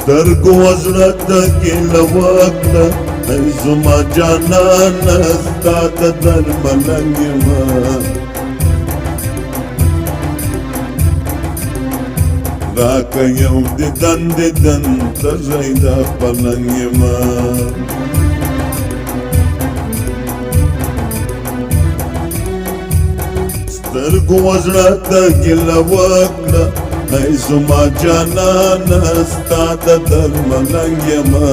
سترګو وزړه ته ګیله وکړه ای زما جانانه ستا د درملنګ یمه راکه یو دیدن دیدن تږی د پلنګ یمه سترګو وزړه ته ګیله وکړه ای زما جانانه ستا د درملنګ یمه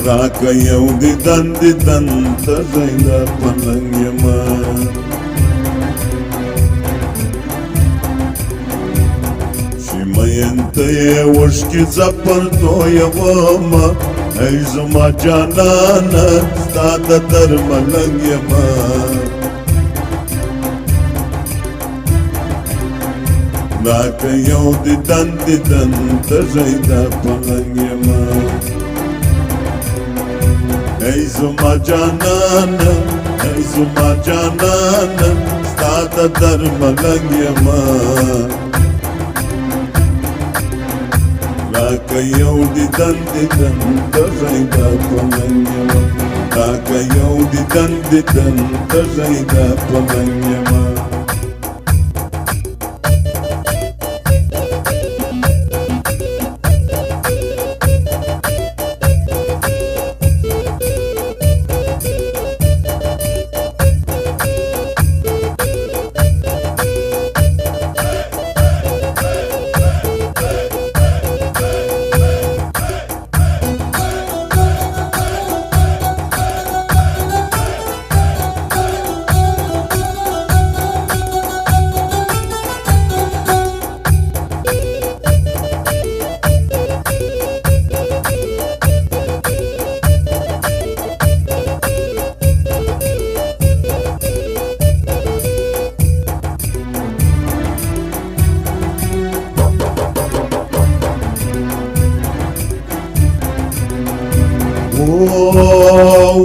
راکه یو دیدن دیدن تږی د پلنګ یمه چې مین ته یې وشکې ځپر تویومه ای زما جانانه ستا د درملنګ یمه راکه یو دیدن دیدن تږی د پلنګ یمه ای زما جانانه ای زما جانانه ستا د درملنګ یمه راکه یو دیدن دیدن تږی د پلنګ یمه راکه یو دیدن دیدن تږی د پلنګ یمه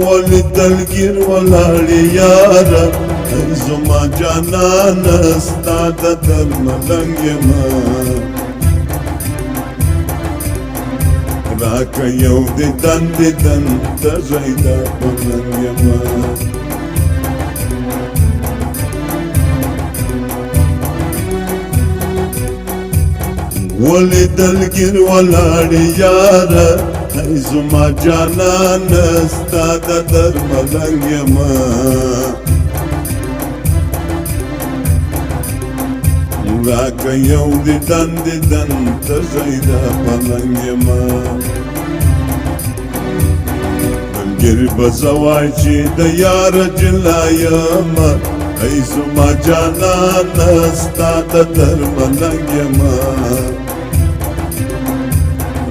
ولی دلگیر ولاړی یاره ای زما جانانه ستا د درملنګ یمه راکه یو دیدن دیدن تږی د پلنګ یمه ولی دلگیر ولاړی یاره ای زما جانانه ستا د درملنګ یمه راکه یو دیدن دیدن تږی د پلنګ یمه ملګري به زه وای چې د یار جلا یمه ای زما جانانه ستا د درملنګ یمه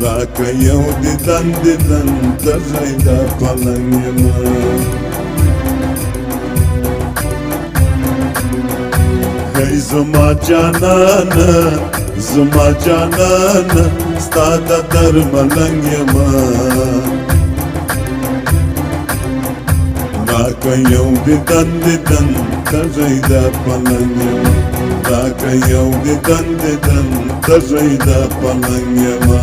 راکه یو دیدن دیدن تږی د پلنګ یمه ای زما جانانه زما جانانه ستا د درملنګ یمه راکه یو دیدن دیدن تږی د پلنګ یمه راکه یو دیدن دیدن تږی د پلنګ یمه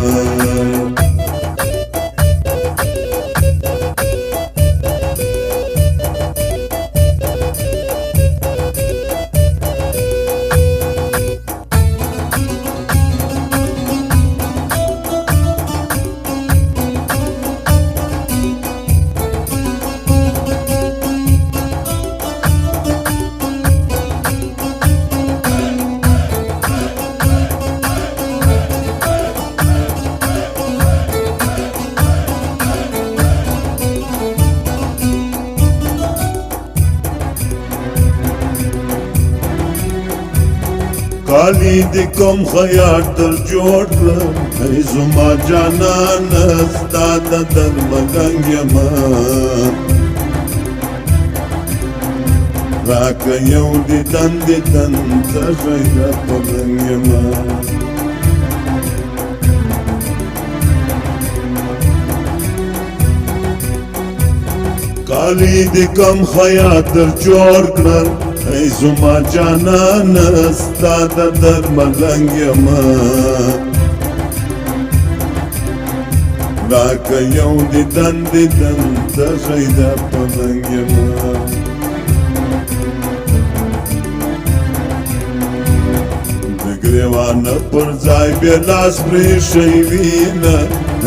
کالی دی کوم خیاط در جوړ کړم ای زما جانانه ستا د درملنګ یمه راکه یو دیدن دیدن تږی د پلنګ یمه کالی دی کوم خیاط در جوړ کړم ای زما جانان ستا د درملنګ یما راکه یو دیدن ته شیدا پلنګ یما د ګریوان پر ځای بیا لاس پرېښی وینه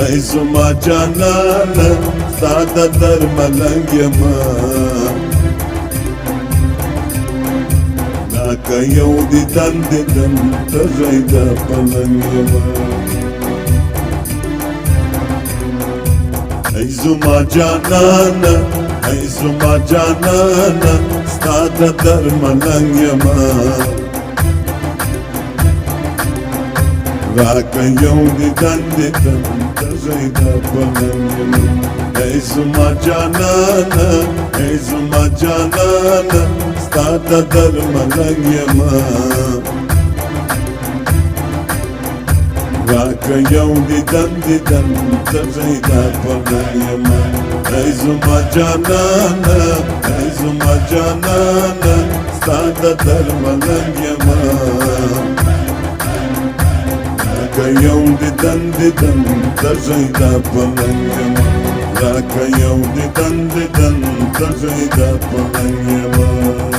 ای زما جانان ستا د درملنګ یما راکه یو دیدن ته شیدا پلنګ یما ای زما جانانا ای زما جانانا ستا د درملنګ یما راکه یو دیدن ته شیدا پلنګ یما ای زما جانانا ای زما جانانا ستا د درملنګ یما راکه یو دیدن ته شیدا پلنګ یما ای زما جانانا ای زما جانانا ستا د درملنګ یما راکه یو دیدن ته شیدا پلنګ یما راکه یو دیدن ته شیدا پلنګ یما